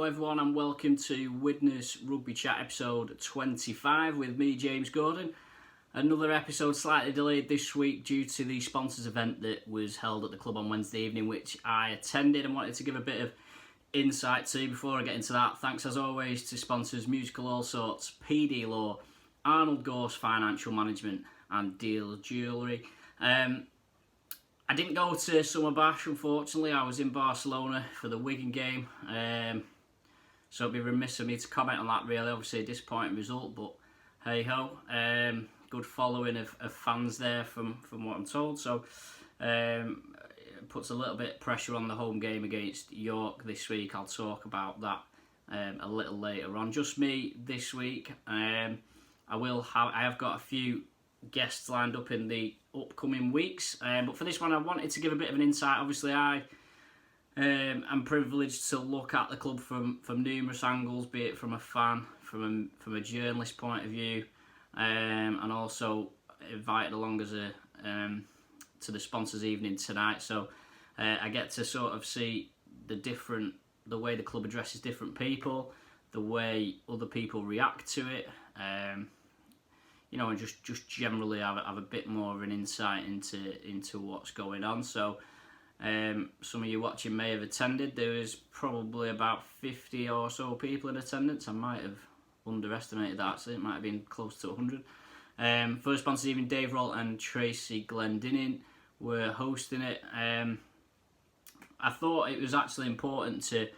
everyone, and welcome to Widnes Rugby Chat episode 25 with me, James Gordon. Another episode slightly delayed this week due to the sponsors event that was held at the club on Wednesday evening, which I attended and wanted to give a bit of insight to. Before I get into that, thanks as always to sponsors Musical All Sorts, PD Law, Arnold, Gorse Financial Management and Deal Jewellery. I didn't go to Summer Bash, unfortunately. I was in Barcelona for the Wigan game, so it'd be remiss of me to comment on that, really. Obviously a disappointing result, but hey-ho. Good following of fans there from what I'm told, so it puts a little bit of pressure on the home game against York this week. I'll talk about that a little later on. Just me this week. I have got a few guests lined up in the upcoming weeks, but for this one I wanted to give a bit of an insight. Obviously I am privileged to look at the club from numerous angles, be it from a fan, from a journalist point of view, and also invited along as a to the sponsors evening tonight, so I get to sort of see the way the club addresses different people, the way other people react to it, and just generally have a bit more of an insight into what's going on. So some of you watching may have attended. There was probably about 50 or so people in attendance. I might have underestimated that, so it might have been close to 100. First sponsors evening, Dave Rolt and Tracy Glendinning were hosting it. I thought it was actually important to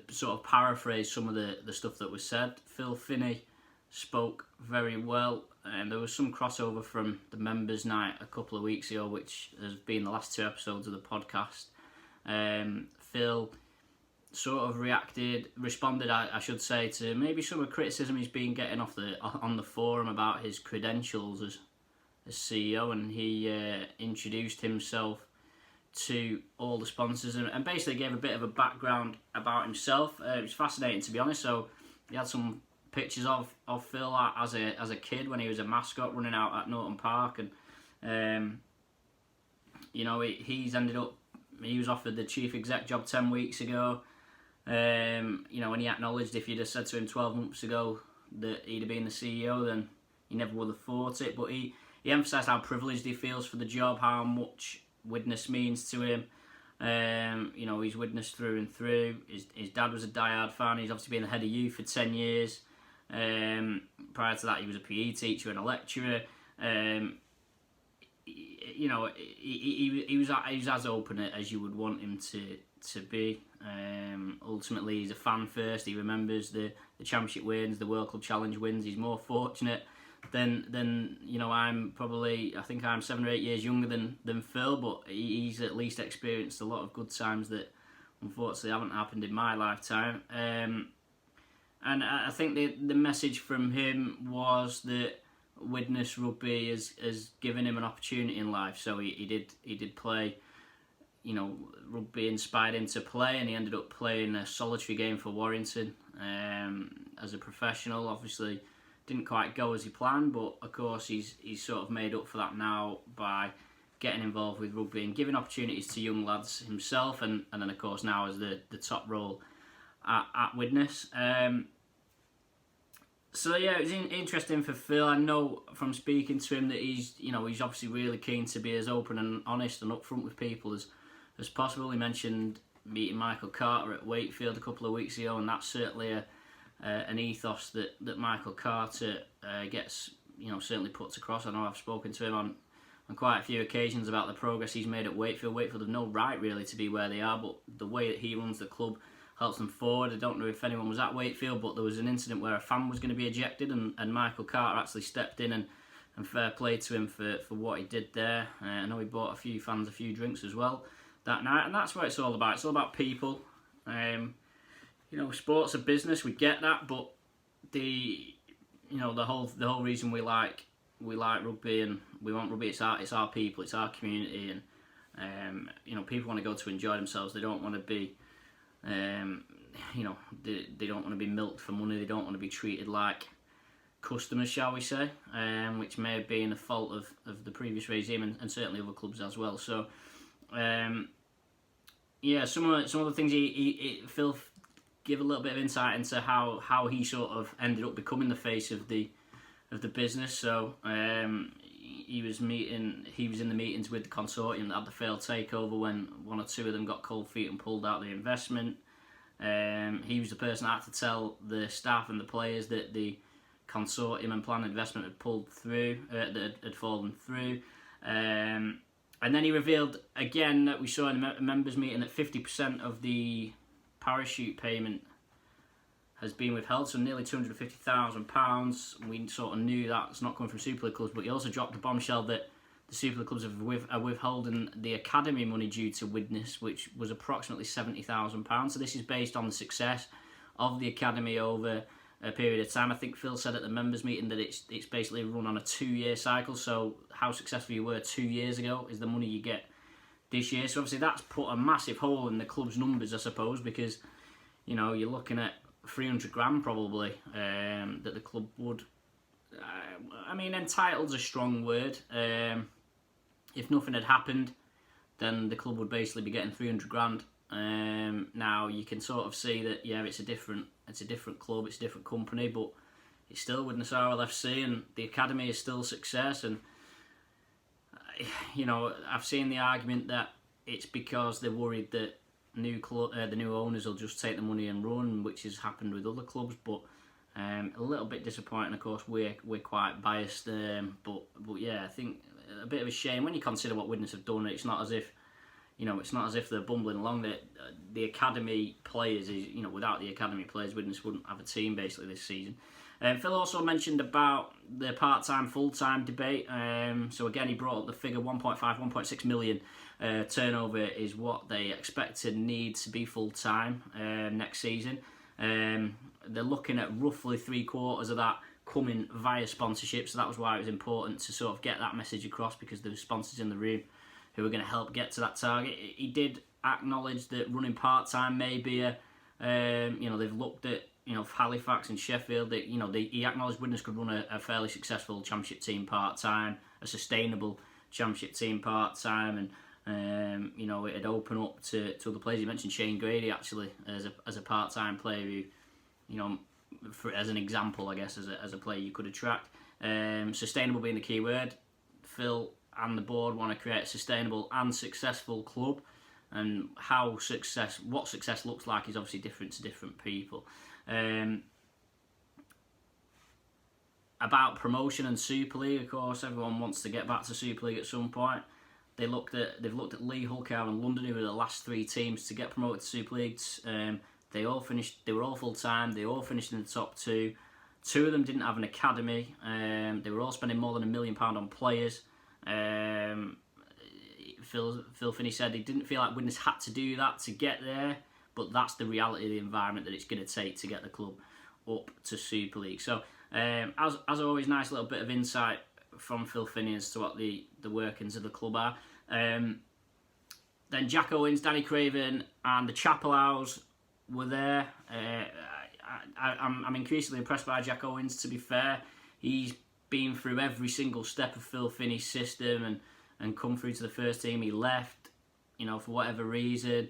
sort of paraphrase some of the stuff that was said. Phil Finney spoke very well, and there was some crossover from the members' night a couple of weeks ago, which has been the last two episodes of the podcast. Phil sort of responded, I should say, to maybe some of the criticism he's been getting on the forum about his credentials as CEO, and he introduced himself to all the sponsors and basically gave a bit of a background about himself. It was fascinating, to be honest. So he had some pictures of Phil as a kid when he was a mascot running out at Norton Park, and he was offered the chief exec job 10 weeks ago. And he acknowledged if you'd have said to him 12 months ago that he'd have been the CEO, then he never would have thought it. But he emphasised how privileged he feels for the job, how much Widnes means to him. He's Widnes through and through. His dad was a diehard fan. He's obviously been the head of youth for 10 years. Prior to that, he was a PE teacher and a lecturer. He was as open as you would want him to be. Ultimately, he's a fan first. He remembers the championship wins, the World Club Challenge wins. He's more fortunate than I think I'm 7 or 8 years younger than Phil, but he's at least experienced a lot of good times that unfortunately haven't happened in my lifetime. And I think the message from him was that Widnes Rugby has given him an opportunity in life. So he did play, rugby inspired him to play, and he ended up playing a solitary game for Warrington as a professional. Obviously didn't quite go as he planned, but of course he's sort of made up for that now by getting involved with rugby and giving opportunities to young lads himself, and then of course now as the top role at Widnes. So yeah, it was interesting for Phil. I know from speaking to him that he's obviously really keen to be as open and honest and upfront with people as possible. He mentioned meeting Michael Carter at Wakefield a couple of weeks ago, and that's certainly an ethos that Michael Carter gets certainly puts across. I know I've spoken to him on quite a few occasions about the progress he's made at Wakefield. Wakefield have no right really to be where they are, but the way that he runs the club helps them forward. I don't know if anyone was at Wakefield, but there was an incident where a fan was going to be ejected, and Michael Carter actually stepped in and fair play to him for what he did there. I know he bought a few fans a few drinks as well that night, and that's what it's all about. It's all about people. Sports a business, we get that, but the whole reason we like rugby and we want rugby, it's our people, it's our community, and people want to go to enjoy themselves. They don't want to be they don't want to be milked for money. They don't want to be treated like customers, shall we say, which may have been a fault of the previous regime and certainly other clubs as well. So some of the things Phil give a little bit of insight into how he sort of ended up becoming the face of the business. So he was in the meetings with the consortium that had the failed takeover when one or two of them got cold feet and pulled out the investment. He was the person that had to tell the staff and the players that the consortium and planned investment had pulled through, that had fallen through. And then he revealed again that we saw in the members' meeting that 50% of the parachute payment has been withheld, so nearly £250,000. We sort of knew that's not coming from Super League clubs, but he also dropped a bombshell that the Super League clubs are withholding the academy money due to Widnes, which was approximately £70,000. So this is based on the success of the academy over a period of time. I think Phil said at the members' meeting that it's basically run on a 2-year cycle, so how successful you were 2 years ago is the money you get this year. So obviously that's put a massive hole in the club's numbers, I suppose, because you're looking at 300 grand probably that the club would. Entitled's a strong word. If nothing had happened, then the club would basically be getting 300 grand. Now you can sort of see that it's a different club, it's a different company, but it's still Widnes RLFC, and the academy is still a success. And I've seen the argument that it's because they're worried that the new owners will just take the money and run, which has happened with other clubs. But a little bit disappointing. Of course, we're quite biased, but yeah, I think a bit of a shame when you consider what Widnes have done. It's not as if they're bumbling along. The academy players without the academy players, Widnes wouldn't have a team basically this season. Phil also mentioned about the part-time, full-time debate. So again, he brought up the figure 1.6 million turnover is what they expect to need to be full-time next season. They're looking at roughly 3/4 of that coming via sponsorship. So that was why it was important to sort of get that message across, because there were sponsors in the room who are going to help get to that target. He did acknowledge that running part-time may be they've looked at Halifax and Sheffield. He acknowledged Widnes could run a fairly successful championship team part-time, a sustainable championship team part-time, and it'd open up to other players. He mentioned Shane Grady actually as a part-time player who, as an example, I guess, as a player you could attract. Sustainable being the key word. Phil and the board want to create a sustainable and successful club, and what success looks like is obviously different to different people. About promotion and Super League, of course, everyone wants to get back to Super League at some point. They've looked at Leigh, Hull, Cardiff and London, who were the last 3 teams to get promoted to Super Leagues. They were all full time. They all finished in the top 2. 2 of them didn't have an academy. They were all spending more than £1 million on players. Phil Finney said he didn't feel like Widnes had to do that to get there, but that's the reality of the environment that it's going to take to get the club up to Super League. So, as always, nice little bit of insight from Phil Finney as to what the workings of the club are. Then Jack Owens, Danny Craven and the Chapel Owls were there. I'm increasingly impressed by Jack Owens, to be fair. He's been through every single step of Phil Finney's system and come through to the first team. He left, for whatever reason.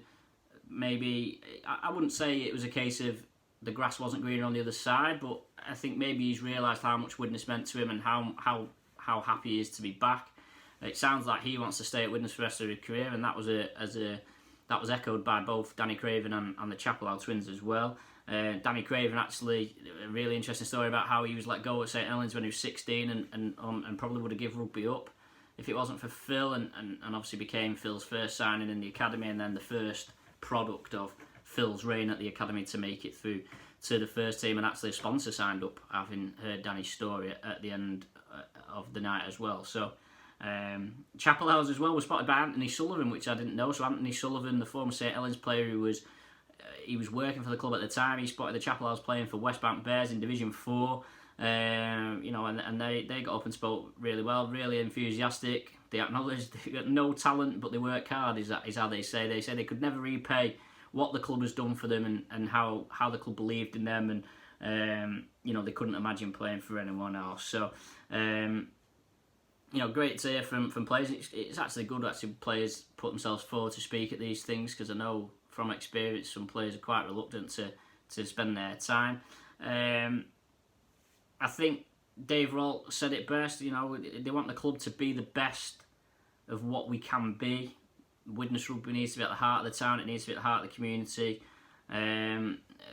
Maybe, I wouldn't say it was a case of the grass wasn't greener on the other side, but I think maybe he's realised how much Widnes meant to him and how happy he is to be back. It sounds like he wants to stay at Widnes for the rest of his career, and that was echoed by both Danny Craven and the Chapel Owl twins as well. Danny Craven, actually, a really interesting story about how he was let go at St Helens when he was 16 and probably would have given rugby up if it wasn't for Phil, and obviously became Phil's first signing in the academy, and then the first product of Phil's reign at the academy to make it through to the first team, and actually a sponsor signed up, having heard Danny's story at the end of the night as well. So Chapel Owls as well was spotted by Anthony Sullivan, which I didn't know. So Anthony Sullivan, the former St Helens player who was working for the club at the time, he spotted the Chapel Owls playing for West Bank Bears in Division 4. And they got up and spoke really well, really enthusiastic. They acknowledged they got no talent, but they work hard, is how they say. They say they could never repay what the club has done for them and how the club believed in them, and they couldn't imagine playing for anyone else. So great to hear from players. It's actually good players put themselves forward to speak at these things, because I know from experience some players are quite reluctant to spend their time. I think Dave Roll said it best. You know, they want the club to be the best of what we can be. Widnes Rugby needs to be at the heart of the town. It needs to be at the heart of the community.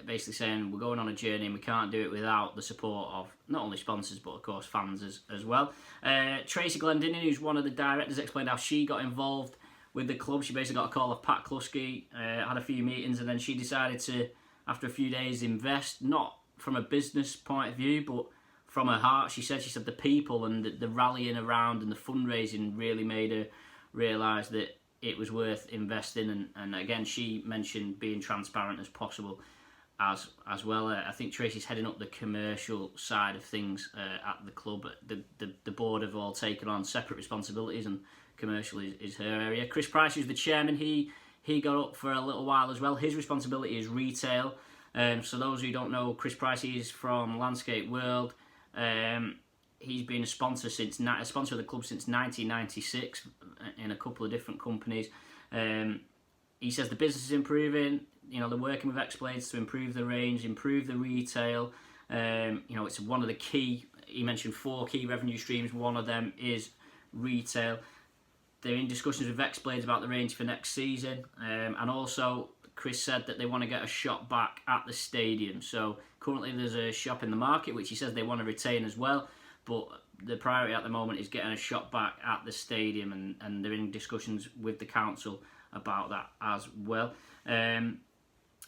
Basically saying we're going on a journey and we can't do it without the support of not only sponsors but of course fans as well. Tracy Glendinning, who's one of the directors, explained how she got involved with the club. She basically got a call of Pat Kluski, had a few meetings, and then she decided to, after a few days, invest, not from a business point of view but from her heart. She said the people and the rallying around and the fundraising really made her realise that it was worth investing, and again she mentioned being transparent as possible as well. I think Tracy's heading up the commercial side of things at the club. The board have all taken on separate responsibilities, and commercial is her area. Chris Price, who's the chairman, he got up for a little while as well. His responsibility is retail. So those who don't know, Chris Price, is from Landscape World. He's been a sponsor of the club since 1996 in a couple of different companies. He says the business is improving. You know, they're working with X-Blades to improve the range, improve the retail. You know, it's one of the key. He mentioned 4 key revenue streams. One of them is retail. They're in discussions with X-Blades about the range for next season, and also Chris said that they want to get a shop back at the stadium. So currently there's a shop in the market which he says they want to retain as well, but the priority at the moment is getting a shop back at the stadium, and they're in discussions with the council about that as well.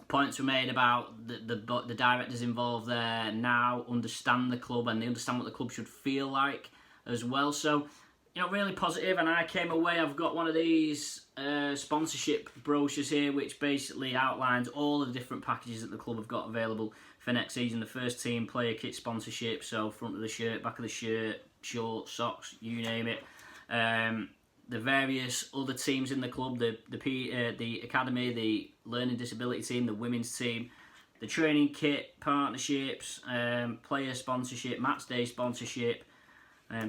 Points were made about the directors involved there now understand the club, and they understand what the club should feel like as well. So, you know, really positive. And I came away, I've got one of these sponsorship brochures here which basically outlines all the different packages that the club have got available for next season. The first team player kit sponsorship, so front of the shirt, back of the shirt, shorts, socks, you name it. The various other teams in the club, the academy, the learning disability team, the women's team, the training kit partnerships, player sponsorship, match day sponsorship,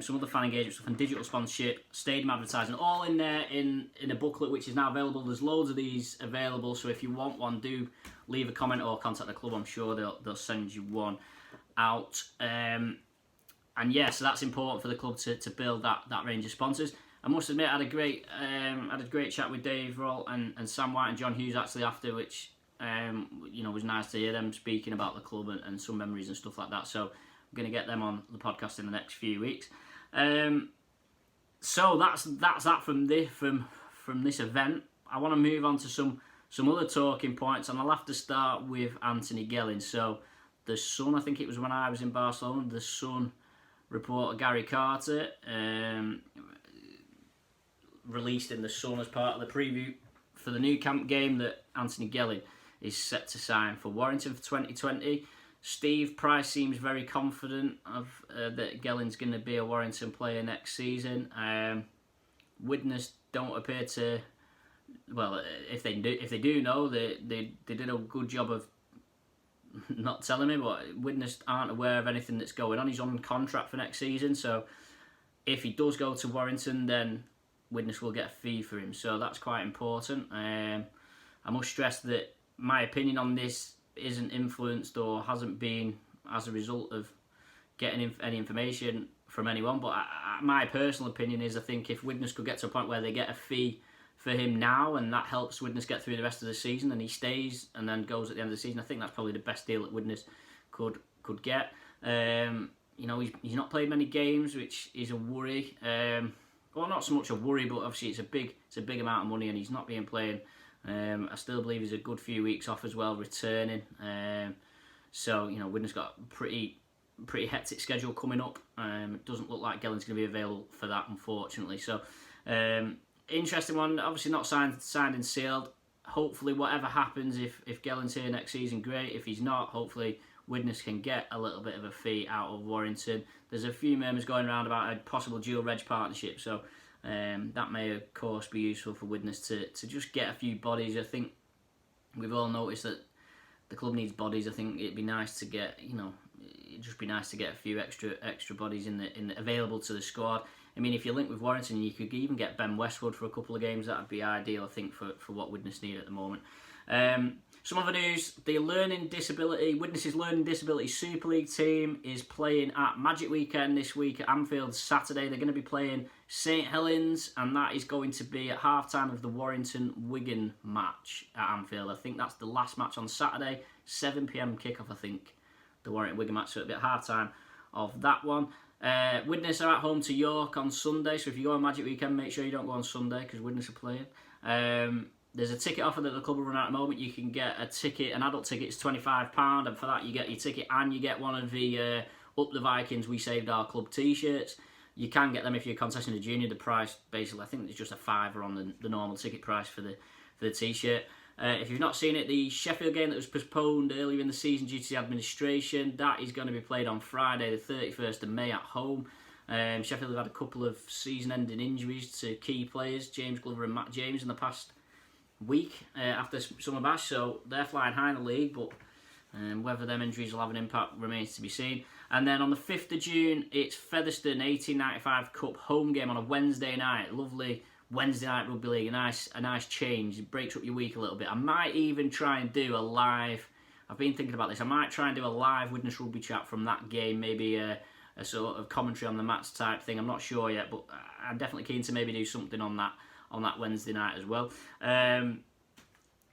some other fan engagement stuff, and digital sponsorship, stadium advertising, all in there in a booklet which is now available. There's loads of these available, so if you want one, do leave a comment or contact the club. I'm sure they'll send you one out. And yeah, so that's important for the club to build that range of sponsors. I must admit, I had a great chat with Dave Roll and Sam White and John Hughes actually after, which you know, was nice to hear them speaking about the club and some memories and stuff like that. So I'm going to get them on the podcast in the next few weeks. So that's that from this event. I want to move on to some other talking points, and I'll have to start with Anthony Gelling. So the Sun, I think it was when I was in Barcelona, the Sun reporter Gary Carter released in the Sun as part of the preview for the new camp game that Anthony Gelling is set to sign for Warrington for 2020. Steve Price seems very confident that Gelling's going to be a Warrington player next season. Widnes don't appear to. Well, if they do know, they did a good job of not telling me, but Widnes aren't aware of anything that's going on. He's on contract for next season, so if he does go to Warrington, then Widnes will get a fee for him. So that's quite important. I must stress that my opinion on this isn't influenced or hasn't been as a result of getting any information from anyone, but my personal opinion is I think if Widnes could get to a point where they get a fee for him now, and that helps Widnes get through the rest of the season, and he stays and then goes at the end of the season, I think that's probably the best deal that Widnes could get. You know, he's not played many games, which is a worry. Well, not so much a worry, but obviously it's a big amount of money, and he's not been playing. I still believe he's a good few weeks off as well, returning. So you know, Widnes got a pretty hectic schedule coming up. It doesn't look like Gelling's going to be available for that, unfortunately. So interesting one. Obviously not signed and sealed. Hopefully, whatever happens, if Gelling's here next season, great. If he's not, hopefully Widnes can get a little bit of a fee out of Warrington. There's a few murmurs going around about a possible dual reg partnership, so that may of course be useful for Widnes to just get a few bodies. I think we've all noticed that the club needs bodies. I think it'd be nice to get, you know, it'd just be nice to get a few extra bodies in the available to the squad. I mean, if you link with Warrington, you could even get Ben Westwood for a couple of games. That'd be ideal, I think, for what Widnes need at the moment. Some other news, the Widnes' Learning Disability Super League team is playing at Magic Weekend this week at Anfield Saturday. They're going to be playing St Helens, and that is going to be at half-time of the Warrington-Wigan match at Anfield. I think that's the last match on Saturday, 7 p.m. kickoff, I think, the Warrington-Wigan match, so it'll be at half-time of that one. Widnes are at home to York on Sunday, so if you go on Magic Weekend, make sure you don't go on Sunday, because Widnes are playing. There's a ticket offer that the club will run out at the moment. You can get a ticket, an adult ticket is £25, and for that you get your ticket and you get one of the Up the Vikings We Saved Our Club t-shirts. You can get them if you're contesting a junior. The price, basically, I think it's just a £5 on the normal ticket price for the t-shirt. If you've not seen it, the Sheffield game that was postponed earlier in the season due to the administration, that is going to be played on Friday the 31st of May at home. Sheffield have had a couple of season-ending injuries to key players, James Glover and Matt James, in the past week after summer bash, so they're flying high in the league, but whether them injuries will have an impact remains to be seen. And then on the 5th of June, it's Featherstone 1895 Cup home game on a Wednesday night. Lovely Wednesday night rugby league, a nice change. It breaks up your week a little bit. I might even try and do a live, I've been thinking about this, I might try and do a live Widnes Rugby Chat from that game, maybe a sort of commentary on the match type thing. I'm not sure yet, but I'm definitely keen to maybe do something on that Wednesday night as well.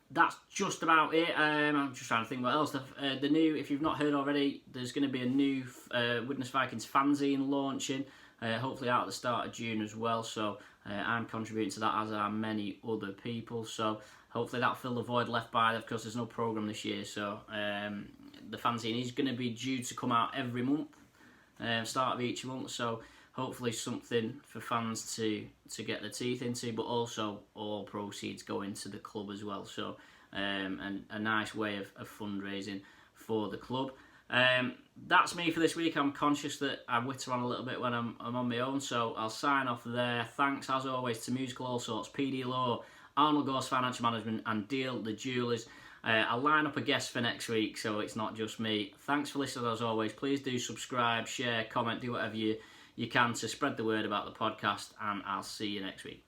That's just about it. I'm just trying to think what else. The new, if you've not heard already, there's going to be a new Widnes Vikings fanzine launching, hopefully out at the start of June as well. So I'm contributing to that, as are many other people. So hopefully that'll fill the void left by. Of course, there's no programme this year, so the fanzine is going to be due to come out every month, start of each month. So hopefully something for fans to get their teeth into, but also all proceeds go into the club as well. So and a nice way of fundraising for the club. That's me for this week. I'm conscious that I witter on a little bit when I'm on my own, so I'll sign off there. Thanks as always to Musical All Sorts, PD Law, Arnold Gorse Financial Management and Deal the Jewelers. I'll line up a guest for next week, so it's not just me. Thanks for listening as always. Please do subscribe, share, comment, do whatever you can to spread the word about the podcast, and I'll see you next week.